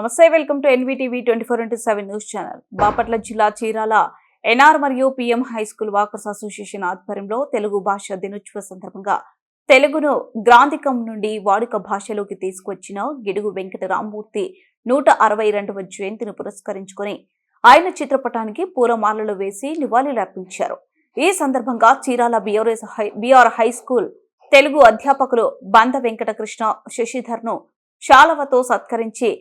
నమస్తే, welcome to NVTV 24/7 news channel. Bapatla జిల్లా Chirala NR మరియు PM high school walkers association ఆధ్వర్యంలో తెలుగు భాష దినోత్సవ సందర్భంగా తెలుగును గ్రాంధికం నుండి వాడుక భాషలోకి తీసుకొచ్చిన గిడుగు వెంకట రామ్మూర్తి 162వ జయంతిని పురస్కరించుకొని ఆయన చిత్రపటానికి పూలమాలలు వేసి నివాళులర్పించారు. ఈ సందర్భంగా Chirala BR high school Telugu అధ్యాపకులు బంద వెంకట కృష్ణ శశిధర్ను శాలువతో సత్కరించి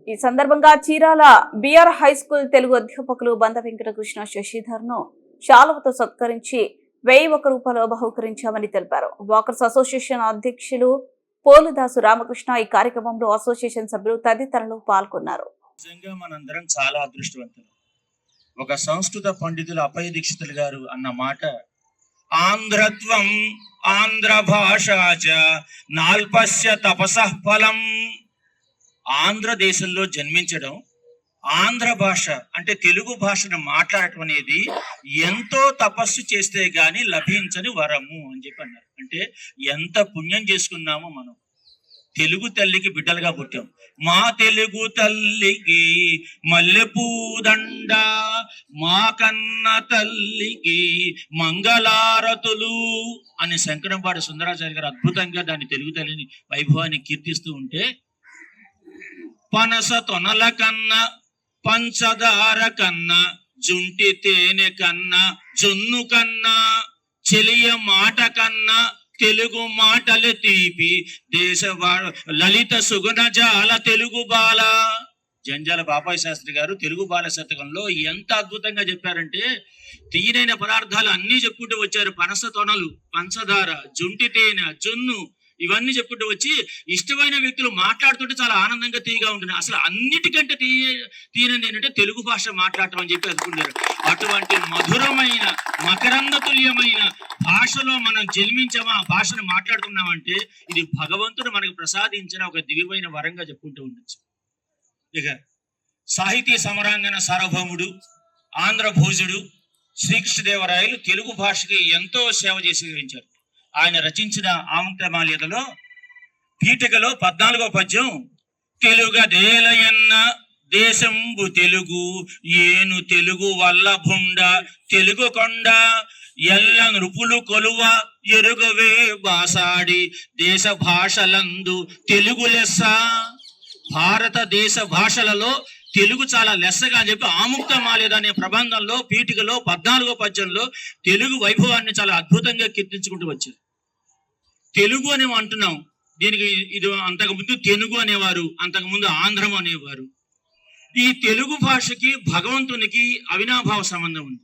ఈ సందర్భంగా Chirala BR high school Telugu అధ్యాపకులు బంద వెంకట కృష్ణ శశిధర్ను శాలువతో సత్కరించి 1001 రూపాయలు బహుకరించామని తెలిపారు. వాకర్స్ అసోసియేషన్ అధ్యక్షులు పోలుదాసు రామకృష్ణ ఈ కార్యక్రమంలో అసోసియేషన్ సభ్యులు తదితరులు పాల్గొన్నారు. మనందరం చాలా అదృష్టవంతులు. ఒక సంస్కృత పండితులు అపయ దీక్షితులు గారు అన్న మాట, ఆంధ్రత్వం ఆంధ్ర భాషాచ నాల్పస్య తపసః ఫలం. ఆంధ్రదేశంలో జన్మించడం, ఆంధ్ర భాష అంటే తెలుగు భాషను మాట్లాడటం అనేది ఎంతో తపస్సు చేస్తే గాని లభించని వరము అని చెప్పి అన్నారు. అంటే ఎంత పుణ్యం చేసుకున్నామో మనం. తెలుగు తల్లికి బిడ్డలుగా పుట్టాం. మా తెలుగు తల్లికి మల్లెపూదండ, మా కన్న తల్లికి మంగళారతులు అని శంకరంపాటి సుందరాచార్య గారు అద్భుతంగా దాన్ని తెలుగు తల్లిని వైభవాన్ని కీర్తిస్తూ ఉంటే, పనస తొనల కన్నా పంచదార కన్నా జుంటి తేనె కన్నా జొన్ను కన్నా చెలియ మాట కన్నా తెలుగు మాటలు తీపి దేశ లలిత సుగుణ జాల తెలుగు బాల. జంజాల బాపాయి శాస్త్రి గారు తెలుగు బాల శతకంలో ఎంత అద్భుతంగా చెప్పారంటే, తీయనైన పదార్థాలు అన్ని చెప్పుకుంటూ వచ్చారు. పనస తొనలు, పంచదార, జుంటి తేనె, జొన్ను, ఇవన్నీ చెప్పుకుంటూ వచ్చి ఇష్టమైన వ్యక్తులు మాట్లాడుతుంటే చాలా ఆనందంగా తీయగా ఉంటుంది. అసలు అన్నిటికంటే తీయనిది ఏంటంటే తెలుగు భాష మాట్లాడటం అని చెప్పి అనుకుంటారు. అటువంటి మధురమైన మకరంద తుల్యమైన భాషలో మనం జన్మించామా, భాషను మాట్లాడుతున్నామంటే ఇది భగవంతుడు మనకు ప్రసాదించిన ఒక దివ్యమైన వరంగా చెప్పుకుంటూ ఉండొచ్చు. ఇక సాహితీ సమరాంగణ సార్వభౌముడు, ఆంధ్ర భోజుడు శ్రీకృష్ణదేవరాయలు తెలుగు భాషకి ఎంతో సేవ చేసి గ్రహించారు. ఆయన రచించిన ఆముక్తమాల్యదలో పీఠికలో 14వ పద్యం, తెలుగదేలయన్న దేశంబు తెలుగు ఏను తెలుగు వల్లభుండ తెలుగు కొండ ఎల్ల నృపులు కొలువ ఎరుగవే బాసాడి దేశ భాషలందు తెలుగు లెస్స. భారతదేశ భాషలలో తెలుగు చాలా లెస్సగా అని చెప్పి ఆముక్తమాల్యద అనే ప్రబంధంలో పీఠికలో 14వ పద్యంలో తెలుగు వైభవాన్ని చాలా అద్భుతంగా కీర్తించుకుంటూ వచ్చారు. తెలుగు అని అంటున్నాం, దీనికి ఇది అంతకుముందు తెలుగు అనేవారు, అంతకుముందు ఆంధ్రం అనేవారు. ఈ తెలుగు భాషకి భగవంతునికి అవినాభావ సంబంధం ఉంది.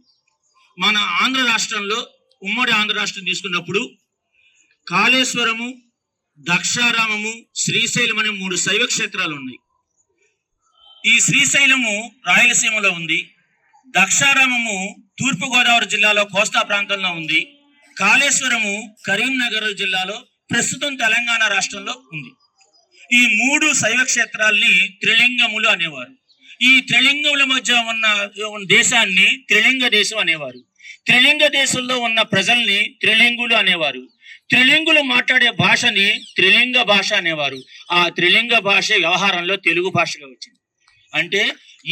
మన ఆంధ్ర రాష్ట్రంలో, ఉమ్మడి ఆంధ్ర రాష్ట్రం తీసుకున్నప్పుడు కాళేశ్వరము, దక్షారామము, శ్రీశైలం అనే 3 శైవ క్షేత్రాలు ఉన్నాయి. ఈ శ్రీశైలము రాయలసీమలో ఉంది, దక్షారామము తూర్పుగోదావరి జిల్లాలో కోస్తా ప్రాంతంలో ఉంది, కాళేశ్వరము కరీంనగర్ జిల్లాలో ప్రస్తుతం తెలంగాణ రాష్ట్రంలో ఉంది. ఈ 3 శైవ క్షేత్రాల్ని త్రిలింగములు అనేవారు. ఈ త్రిలింగముల మధ్య ఉన్న దేశాన్ని త్రిలింగ దేశం అనేవారు. త్రిలింగ దేశంలో ఉన్న ప్రజల్ని త్రిలింగులు అనేవారు. త్రిలింగులు మాట్లాడే భాషని త్రిలింగ భాష అనేవారు. ఆ త్రిలింగ భాష వ్యవహారంలో తెలుగు భాషగా వచ్చింది. అంటే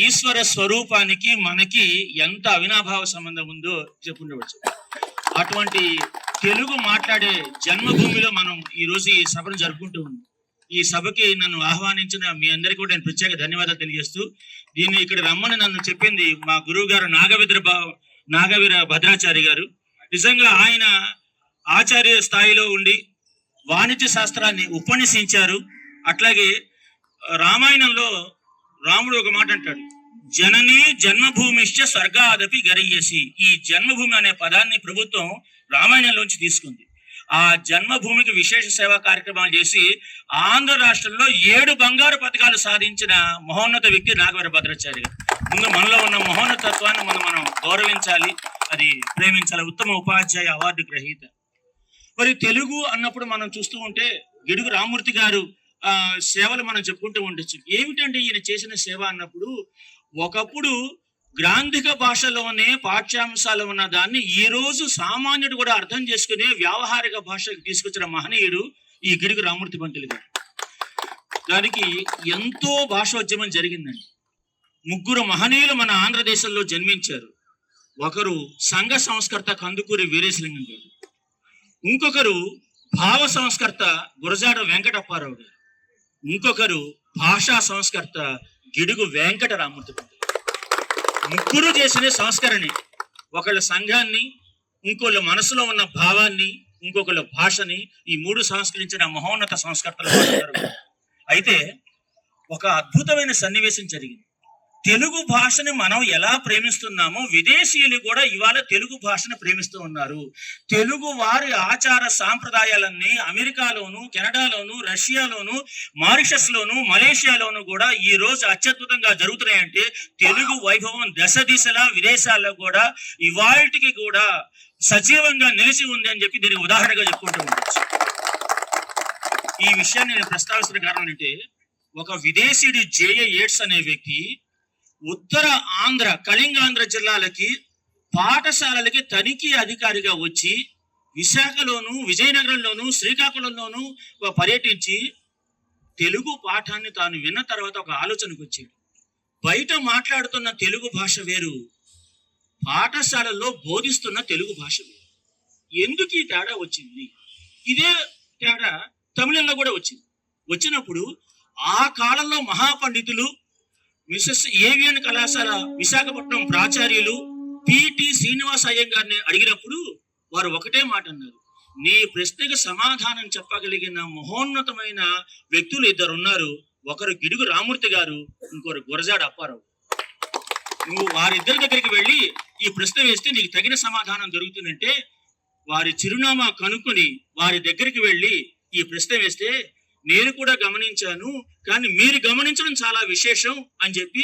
ఈశ్వర స్వరూపానికి మనకి ఎంత అవినాభావ సంబంధం ఉందో చెప్పుకుంటూ. అటువంటి తెలుగు మాట్లాడే జన్మభూమిలో మనం ఈ రోజు ఈ సభను జరుపుకుంటూ ఉన్నాం. ఈ సభకి నన్ను ఆహ్వానించిన మీ అందరికీ కూడా నేను ప్రత్యేక ధన్యవాదాలు తెలియజేస్తూ, దీన్ని ఇక్కడ రమ్మని నన్ను చెప్పింది మా గురువు గారు నాగవీర భద్రాచారి గారు. నిజంగా ఆయన ఆచార్య స్థాయిలో ఉండి వాణిజ్య శాస్త్రాన్ని ఉపన్యసించారు. అట్లాగే రామాయణంలో రాముడు ఒక మాట అంటాడు, జననీ జన్మభూమిశ్చ స్వర్గాదపి గరీయసి. ఈ జన్మభూమి అనే పదాన్ని ప్రభుత్వం రామాయణంలోంచి తీసుకుంది. ఆ జన్మభూమికి విశేష సేవా కార్యక్రమాలు చేసి ఆంధ్ర రాష్ట్రంలో 7 బంగారు పథకాలు సాధించిన మహోన్నత వ్యక్తి నాగవీర భద్రాచారి గారు. ముందు మనలో ఉన్న మహోన్నతత్వాన్ని మనం గౌరవించాలి, అది ప్రేమించాలి. ఉత్తమ ఉపాధ్యాయ అవార్డు గ్రహీత. మరి తెలుగు అన్నప్పుడు మనం చూస్తూ ఉంటే గిడుగు రామ్మూర్తి గారు సేవలు మనం చెప్పుకుంటూ ఉండొచ్చు. ఏమిటంటే ఈయన చేసిన సేవ అన్నప్పుడు, ఒకప్పుడు గ్రాంధిక భాషలోనే పాఠ్యాంశాలు ఉన్న దాన్ని ఈ రోజు సామాన్యుడు కూడా అర్థం చేసుకునే వ్యావహారిక భాషకు తీసుకొచ్చిన మహనీయుడు ఈ గిడుగు రామ్మూర్తి పంతులు గారు. దానికి ఎంతో భాషోద్యమం జరిగిందండి. ముగ్గురు మహనీయులు మన ఆంధ్రదేశంలో జన్మించారు. ఒకరు సంఘ సంస్కర్త కందుకూరి వీరేశలింగం గారు, ఇంకొకరు భావ సంస్కర్త గురజాడ వెంకటప్పారావు గారు, ఇంకొకరు భాషా సంస్కర్త గిడుగు వెంకటరామూర్తి గారు. ముగ్గురు చేసిన సంస్కరణి, ఒకళ్ళ సంఘాన్ని, ఇంకోళ్ళ మనసులో ఉన్న భావాన్ని, ఇంకొకళ్ళ భాషని, ఈ మూడు సంస్కరించిన మహోన్నత సంస్కర్తలు. అయితే ఒక అద్భుతమైన సన్నివేశం జరిగింది. తెలుగు భాషని మనం ఎలా ప్రేమిస్తున్నామో విదేశీయులు కూడా ఇవాళ తెలుగు భాషను ప్రేమిస్తూ ఉన్నారు. తెలుగు వారి ఆచార సాంప్రదాయాలన్నీ అమెరికాలోను, కెనడాలోను, రష్యాలోను, మారిషస్ లోను, మలేషియాలోను కూడా ఈ రోజు అత్యద్భుతంగా జరుగుతున్నాయంటే తెలుగు వైభవం దశ దిశలా విదేశాల్లో కూడా ఇవాళకి కూడా సజీవంగా నిలిచి ఉంది అని చెప్పి దీనికి ఉదాహరణగా చెప్పుకుంటూ ఉండొచ్చు. ఈ విషయాన్ని నేను ప్రస్తావిస్తున్న కారణం అంటే, ఒక విదేశీయుడు జేఏ ఏడ్స్ అనే వ్యక్తి ఉత్తర ఆంధ్ర, కళింగాంధ్ర జిల్లాలకి పాఠశాలలకి తనిఖీ అధికారిగా వచ్చి విశాఖలోను, విజయనగరంలోను, శ్రీకాకుళంలోను పర్యటించి తెలుగు పాఠాన్ని తాను విన్న తర్వాత ఒక ఆలోచనకు వచ్చాడు. బయట మాట్లాడుతున్న తెలుగు భాష వేరు, పాఠశాలల్లో బోధిస్తున్న తెలుగు భాష వేరు. ఎందుకు ఈ తేడా వచ్చింది? ఇదే తేడా తమిళంలో కూడా వచ్చింది. వచ్చినప్పుడు ఆ కాలంలో మహాపండితులు మిసెస్ ఏవియన్ కళాశాల విశాఖపట్నం ప్రాచార్యులు పిటి శ్రీనివాస అయ్యంగారిని అడిగినప్పుడు వారు ఒకటే మాట అన్నారు, నీ ప్రశ్నకు సమాధానం చెప్పగలిగిన మహోన్నతమైన వ్యక్తులు ఇద్దరు ఉన్నారు. ఒకరు గిడుగు రామూర్తి గారు, ఇంకొకరు గురజాడ అప్పారావు. నువ్వు వారిద్దరి దగ్గరికి వెళ్ళి ఈ ప్రశ్న వేస్తే నీకు తగిన సమాధానం దొరుకుతుందంటే, వారి చిరునామా కనుక్కొని వారి దగ్గరికి వెళ్ళి ఈ ప్రశ్న వేస్తే నేను కూడా గమనించాను, కానీ మీరు గమనించడం చాలా విశేషం అని చెప్పి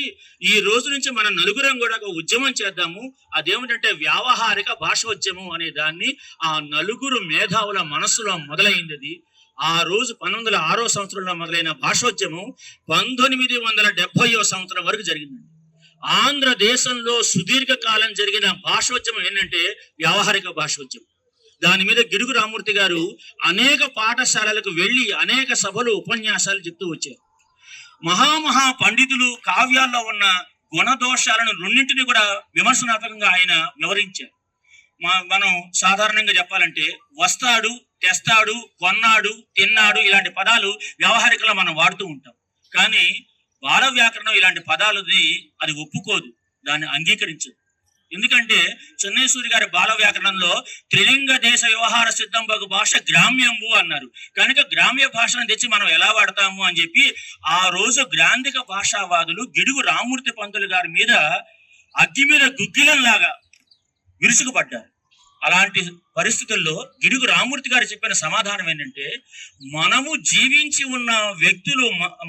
ఈ రోజు నుంచి మన నలుగురం కూడా ఒక ఉద్యమం చేద్దాము. అదేమిటంటే వ్యావహారిక భాషోద్యమం అనే దాన్ని ఆ నలుగురు మేధావుల మనస్సులో మొదలైంది. ఆ రోజు 1906 సంవత్సరంలో మొదలైన భాషోద్యమం 1970వ సంవత్సరం వరకు జరిగిందండి. ఆంధ్రదేశంలో సుదీర్ఘకాలం జరిగిన భాషోద్యమం ఏంటంటే వ్యావహారిక భాషోద్యమం. దాని మీద గిడుగు రామూర్తి గారు అనేక పాఠశాలలకు వెళ్ళి అనేక సభలు, ఉపన్యాసాలు చెప్తూ వచ్చారు. మహామహా పండితులు కావ్యాల్లో ఉన్న గుణదోషాలను రెండింటిని కూడా విమర్శనాత్మకంగా ఆయన వివరించారు. మనం సాధారణంగా చెప్పాలంటే వస్తాడు, తెస్తాడు, కొన్నాడు, తిన్నాడు ఇలాంటి పదాలు వ్యవహారికంగా మనం వాడుతూ ఉంటాం. కానీ బాల వ్యాకరణం ఇలాంటి పదాలని అది ఒప్పుకోదు, దాన్ని అంగీకరించదు. ఎందుకంటే చెన్నైసూరి గారి బాల వ్యాకరణంలో త్రిలింగ దేశ వ్యవహార సిద్ధంబగు భాష గ్రామ్యంబు అన్నారు. కనుక గ్రామ్య భాషను తెచ్చి మనం ఎలా వాడతాము అని చెప్పి ఆ రోజు గ్రాంధిక భాషావాదులు గిడుగు రామూర్తి పంతులు గారి మీద అగ్గి మీద గుగ్గిలంలాగా విరుసుకుపడ్డారు. అలాంటి పరిస్థితుల్లో గిడుగు రామూర్తి గారు చెప్పిన సమాధానం ఏంటంటే, మనము జీవించి ఉన్న వ్యక్తులు,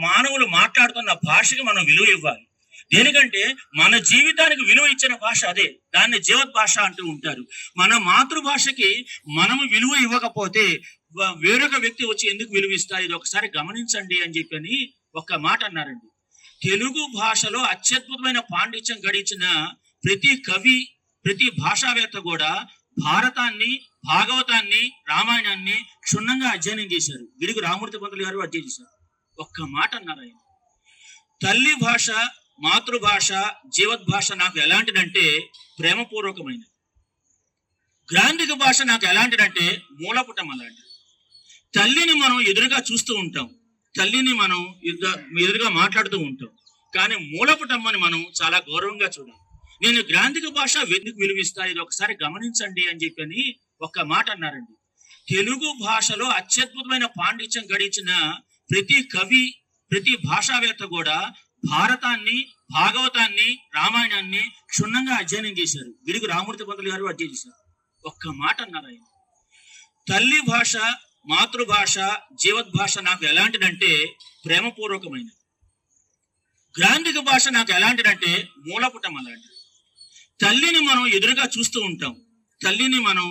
మానవులు మాట్లాడుతున్న భాషకి మనం విలువ ఇవ్వాలి. దేనికంటే మన జీవితానికి విలువ ఇచ్చిన భాష అదే, దాన్ని జీవత్ భాష అంటూ ఉంటారు. మన మాతృభాషకి మనము విలువ ఇవ్వకపోతే వేరొక వ్యక్తి వచ్చి ఎందుకు విలువ ఇస్తారు? ఇది ఒకసారి గమనించండి అని చెప్పని ఒక్క మాట అన్నారండి. తెలుగు భాషలో అత్యద్భుతమైన పాండిత్యం గడించిన ప్రతి కవి, ప్రతి భాషావేత్త కూడా భారతాన్ని, భాగవతాన్ని, రామాయణాన్ని క్షుణ్ణంగా అధ్యయనం చేశారు. గిడుగు రామూర్తి పంతులు గారు అధ్యయనం చేశారు. ఒక్క మాట అన్నారు ఆయన, తల్లి భాష, మాతృభాష, జీవద్భాష నాకు ఎలాంటిదంటే ప్రేమపూర్వకమైనది. గ్రాంధిక భాష నాకు ఎలాంటిదంటే మూలపుటం అలాంటిది. తల్లిని మనం ఎదురుగా చూస్తూ ఉంటాం, తల్లిని మనం ఎదురుగా మాట్లాడుతూ ఉంటాం, కానీ మూలపుటమ్మని మనం చాలా గౌరవంగా చూడాలి. నేను గ్రాంధిక భాష ఎందుకు విలువిస్తా, ఇది ఒకసారి గమనించండి అని చెప్పని ఒక్క మాట అన్నారండి. తెలుగు భాషలో అత్యద్భుతమైన పాండిత్యం గడించిన ప్రతి కవి, ప్రతి భాషావేత్త కూడా భారతాన్ని, భాగవతాన్ని, రామాయణాన్ని క్షుణ్ణంగా అధ్యయనం చేశారు. గిడుగు రామూర్తి పంతులు గారు అధ్యయనం చేశారు. ఒక్క మాట అన్నారు ఆయన, తల్లి భాష, మాతృభాష, జీవద్భాష నాకు ఎలాంటిదంటే ప్రేమపూర్వకమైనది. గ్రాంధిక భాష నాకు ఎలాంటిదంటే మూలపుటం అలాంటిది. తల్లిని మనం ఎదురుగా చూస్తూ ఉంటాం, తల్లిని మనం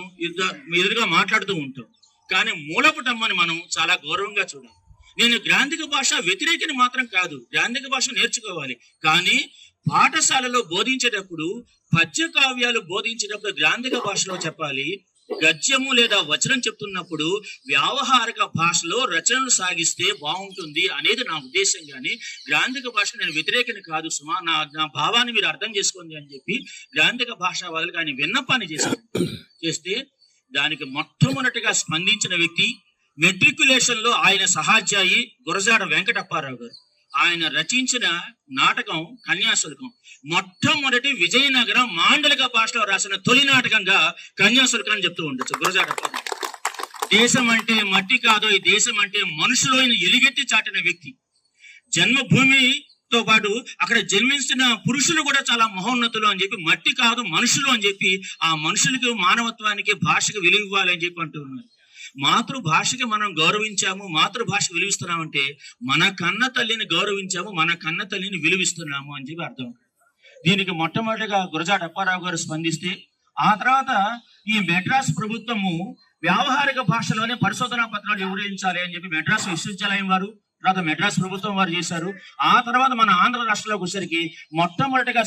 ఎదురుగా మాట్లాడుతూ ఉంటాం, కానీ మూలపుటమ్మని మనం చాలా గౌరవంగా చూడాలి. నేను గ్రాంధిక భాష వ్యతిరేకిని మాత్రం కాదు, గ్రాంధిక భాష నేర్చుకోవాలి. కానీ పాఠశాలలో బోధించేటప్పుడు, పద్య కావ్యాలు బోధించేటప్పుడు గ్రాంధిక భాషలో చెప్పాలి, గద్యము లేదా వచనం చెప్తున్నప్పుడు వ్యావహారిక భాషలో రచనలు సాగిస్తే బాగుంటుంది అనేది నా ఉద్దేశం. కానీ గ్రాంధిక భాషకు నేను వ్యతిరేకని కాదు సుమా, నా భావాన్ని మీరు అర్థం చేసుకోండి అని చెప్పి గ్రాంధిక భాష వాళ్ళకి ఆయన విన్నపాన్ని చేస్తే దానికి మొట్టమొదటిగా స్పందించిన వ్యక్తి మెట్రికులేషన్ లో ఆయన సహాధ్యాయి గురజాడ వెంకటప్పారావు గారు. ఆయన రచించిన నాటకం కన్యాశుల్కం మొట్టమొదటి విజయనగరం మాండలిక భాషలో రాసిన తొలి నాటకంగా కన్యాశుల్కం అని చెప్తూ ఉండొచ్చు గురజాడ. దేశం అంటే మట్టి కాదు, ఈ దేశం అంటే మనుషులు ఎలుగెత్తి చాటిన వ్యక్తి. జన్మభూమితో పాటు అక్కడ జన్మించిన పురుషులు కూడా చాలా మహోన్నతులు అని చెప్పి, మట్టి కాదు మనుషులు అని చెప్పి ఆ మనుషులకి మానవత్వానికి భాషకు విలువ ఇవ్వాలి అని చెప్పి అంటూ ఉన్నారు. మాతృభాషకి మనం గౌరవించాము, మాతృభాషకు విలువిస్తున్నామంటే మన కన్న తల్లిని గౌరవించాము, మన కన్న తల్లిని విలువిస్తున్నాము అని చెప్పి అర్థం. దీనికి మొట్టమొదటిగా గురజాడ అప్పారావు గారు స్పందిస్తే, ఆ తర్వాత ఈ మెడ్రాస్ ప్రభుత్వము వ్యావహారిక భాషలోనే పరిశోధనా పత్రాలు వివరించాలి అని చెప్పి మెడ్రాస్ విశ్వవిద్యాలయం వారు, తర్వాత మెడ్రాస్ ప్రభుత్వం వారు చేశారు. ఆ తర్వాత మన ఆంధ్ర రాష్ట్రంలోకి వచ్చేసరికి మొట్టమొదటిగా